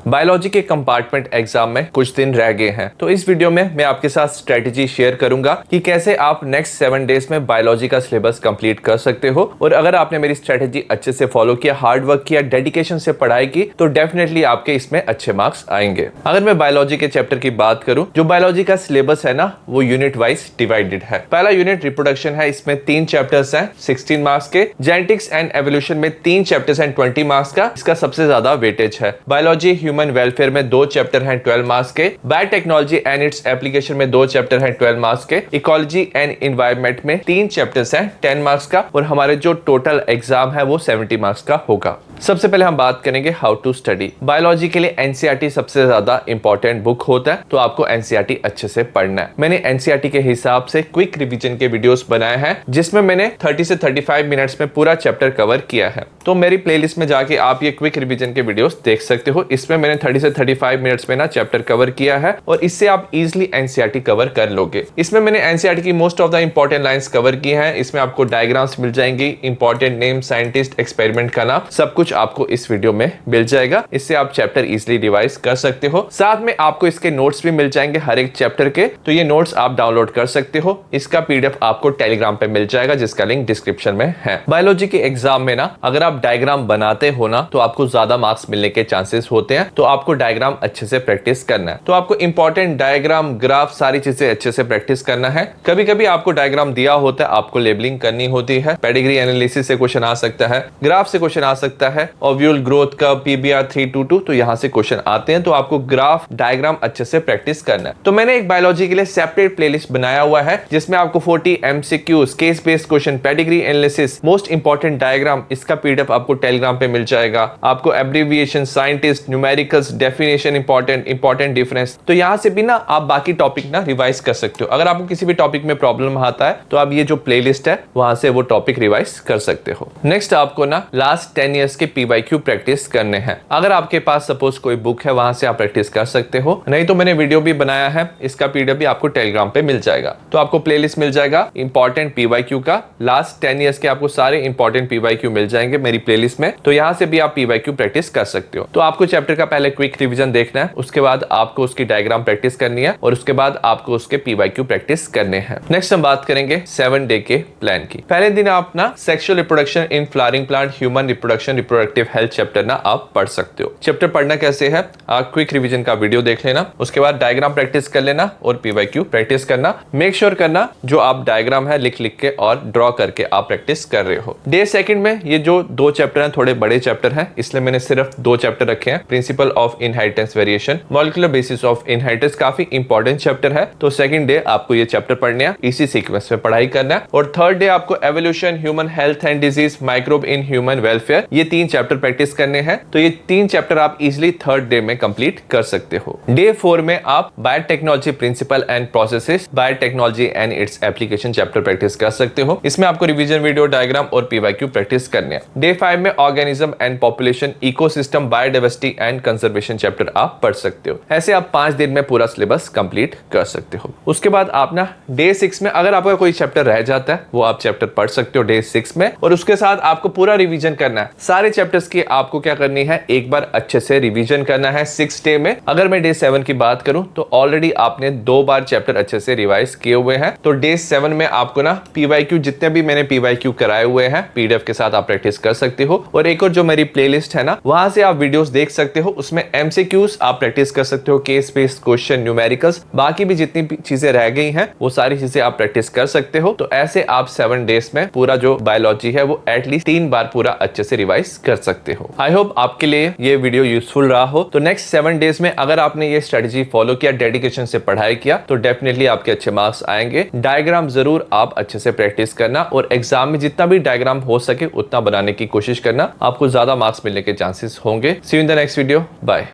Biology के compartment exam में कुछ दिन रह गए हैं, तो इस वीडियो में मैं आपके साथ स्ट्रेटेजी शेयर करूंगा कि कैसे आप नेक्स्ट 7 डेज में बायोलॉजी का सिलेबस कंप्लीट कर सकते हो। और अगर आपने मेरी स्ट्रेटेजी अच्छे से फॉलो किया, हार्ड वर्क किया, डेडिकेशन से पढ़ाई की, तो डेफिनेटली आपके इसमें अच्छे मार्क्स आएंगे। अगर मैं बायोलॉजी के चैप्टर की बात करूं, जो बायोलॉजी का सिलेबस है ना, वो यूनिट वाइज डिवाइडेड है। पहला यूनिट रिप्रोडक्शन है, इसमें 3 चैप्टर्स हैं 16 मार्क्स के। जेनेटिक्स एंड एवोल्यूशन में 3 चैप्टर्स हैं 20 मार्क्स का, इसका सबसे ज्यादा वेटेज है। बायोलॉजी ह्यूमन वेलफेयर में 2 चैप्टर हैं 12 मार्क्स के। बायोटेक्नोलॉजी एंड इट्स एप्लीकेशन में 2 चैप्टर हैं 12 मार्क्स के। इकोलॉजी एंड एनवायरनमेंट में 3 चैप्टर्स हैं 10 मार्क्स का। और हमारे जो टोटल एग्जाम है वो 70 मार्क्स का होगा। सबसे पहले हम बात करेंगे हाउ टू स्टडी। बायोलॉजी के लिए एनसीईआरटी सबसे ज्यादा इंपॉर्टेंट बुक होता है, तो आपको एनसीईआरटी अच्छे से पढ़ना है। मैंने एनसीईआरटी के हिसाब से क्विक रिवीजन के वीडियोस बनाए हैं, जिसमें मैंने 30 से 35 मिनट्स में पूरा चैप्टर कवर किया है। तो मेरी प्लेलिस्ट में जाके आप ये क्विक रिवीजन के वीडियोस देख सकते हो। इसमें मैंने 30 से 35 मिनट्स में ना चैप्टर कवर किया है, और इससे आप इजिली एनसीईआरटी कवर कर लोगे। इसमें मैंने एनसीईआरटी की most of the important lines cover की हैं। इसमें आपको डायग्राम्स मिल जाएंगी, इंपॉर्टेंट नेम, साइंटिस्ट, एक्सपेरिमेंट का नाम, सब कुछ आपको इस वीडियो में मिल जाएगा। इससे आप चैप्टर इजिली रिवाइज कर सकते हो। साथ में आपको इसके नोट्स भी मिल जाएंगे हर एक चैप्टर के, तो ये नोट्स आप डाउनलोड कर सकते हो। इसका पीडीएफ आपको टेलीग्राम पे मिल जाएगा, जिसका लिंक डिस्क्रिप्शन में है। बायोलॉजी के एग्जाम में ना अगर आप डायग्राम बनाते हो ना, तो आपको ज्यादा मार्क्स मिलने के चांसेस होते हैं। तो आपको डायग्राम अच्छे से प्रैक्टिस करना है। तो आपको इंपॉर्टेंट डायग्राम, ग्राफ, सारी चीजें अच्छे से प्रैक्टिस करना है। कभी कभी आपको डायग्राम दिया होता है, आपको लेबलिंग करनी होती है। पेडिग्री एनालिसिस से क्वेश्चन आ सकता है, ग्राफ से क्वेश्चन आ सकता है, ओव्यूल ग्रोथ का PBR 322, तो यहाँ से क्वेश्चन आते हैं। तो आपको ग्राफ, डायग्राम अच्छे से प्रैक्टिस करना है। तो मैंने एक बायोलॉजी के लिए सेपरेट प्लेलिस्ट बनाया हुआ है, जिसमें आपको 40 MCQs, case based question, pedigree analysis, most important diagram, इसका पीडीएफ आपको टेलीग्राम पे मिल जाएगा। आपको abbreviation, scientist, numericals, definition, important difference, तो यहाँ से भी ना आप बाकी टॉपिक ना रिवाइज कर सकते हो। अगर आपको किसी भी टॉपिक में प्रॉब्लम आता है, तो आप ये जो प्लेलिस्ट है वहां से वो टॉपिक रिवाइज कर सकते हो। नेक्स्ट आपको ना लास्ट 10 इयर्स के PYQ प्रैक्टिस करने हैं। अगर आपके पास सपोज कोई बुक है, वहां से आप प्रैक्टिस कर सकते हो। नहीं तो मैंने वीडियो भी बनाया है, इसका पीडीएफ भी आपको टेलीग्राम पे मिल जाएगा। तो आपको प्लेलिस्ट मिल जाएगा इंपॉर्टेंट PYQ का। लास्ट 10 इयर्स के आपको सारे इंपॉर्टेंट PYQ मिल जाएंगे मेरी प्लेलिस्ट में। तो यहाँ से भी आप PYQ प्रैक्टिस कर सकते हो। तो आपको चैप्टर का पहले क्विक रिवीजन देखना है, उसके बाद आपको उसकी डायग्राम प्रैक्टिस करनी है, और उसके बाद आपको उसके PYQ प्रैक्टिस करने हैं। नेक्स्ट हम बात करेंगे 7 डे के प्लान की। पहले दिन आप ना sexual reproduction in flowering plant, human reproduction, reproductive health chapter ना आप पढ़ सकते हो। चैप्टर पढ़ना कैसे है, आप क्विक रिवीजन का वीडियो देख लेना, उसके बाद डायग्राम प्रैक्टिस कर लेना और PYQ प्रैक्टिस करना। मेक श्योर करना जो आप डायग्राम है लिख के और ड्रॉ करके आप प्रैक्टिस कर रहे हो। डे सेकंड में ये जो 2 चैप्टर हैं थोड़े बड़े चैप्टर हैं, इसलिए मैंने सिर्फ 2 चैप्टर रखे हैं। Principle of inheritance variation, molecular basis of inheritance, काफी इंपॉर्टेंट चैप्टर है। तो सेकंड डे आपको ये चैप्टर पढ़ने हैं, इसी सीक्वेंस में पढ़ाई करना है। और थर्ड डे आपको evolution, human health and disease, microbe in human welfare, ये 3 चैप्टर प्रैक्टिस करने हैं। तो ये 3 चैप्टर आप इजिली थर्ड डे में कंप्लीट कर सकते हो। डे 4 में आप biotechnology principle and processes, biotechnology and its application chapter practice कर सकते हो। इसमें आपको रिवीजन वीडियो, डायग्राम और PYQ प्रैक्टिस करने हैं। डे 5 में organism and population, ecosystem, biodiversity and conservation chapter आप पढ़ सकते हो। ऐसे आप 5 दिन में पूरा सिलेबस कंप्लीट कर सकते हो। उसके बाद आप ना डे 6 में अगर आपका कोई चैप्टर रह जाता है, वो आप चैप्टर पढ़ सकते हो डे 6 में, और उसके साथ आपको पूरा रिवीजन करना है। सारे चैप्टर्स की आपको क्या करनी है, एक बार अच्छे से रिवीजन करना है 6 डे में। अगर मैं डे 7 की बात करूं, तो ऑलरेडी आपने 2 बार चैप्टर अच्छे से रिवाइज किए हुए हैं। तो डे 7 में आपको ना PYQ, जितने भी मैंने PYQ कराए हुए हैं, पीडीएफ के साथ आप प्रैक्टिस कर सकते हो। और एक और जो मेरी प्लेलिस्ट है ना, वहां से आप वीडियोस देख सकते हो। उसमें MCQs आप प्रैक्टिस कर सकते हो, केस बेस्ड क्वेश्चन, न्यूमेरिकल्स, बाकी भी जितनी भी चीजें रह गई हैं, वो सारी चीजें आप प्रैक्टिस कर सकते हो। तो ऐसे आप 7 डेज में पूरा जो बायोलॉजी है वो एटलीस्ट 3 बार पूरा अच्छे से रिवाइज कर सकते हो। आई होप आपके लिए ये वीडियो यूजफुल रहा हो। तो नेक्स्ट 7 डेज में अगर आपने ये स्ट्रेटेजी फॉलो किया, डेडिकेशन से पढ़ाई किया, तो डेफिनेटली आपके अच्छे मार्क्स आएंगे। डायग्राम जरूर आप अच्छे से प्रैक्टिस करना, और एग्जाम में जितना भी डायग्राम हो सके उतना बनाने की कोशिश करना, आपको ज्यादा मार्क्स मिलने के चांसेस होंगे। See you in the next video, bye.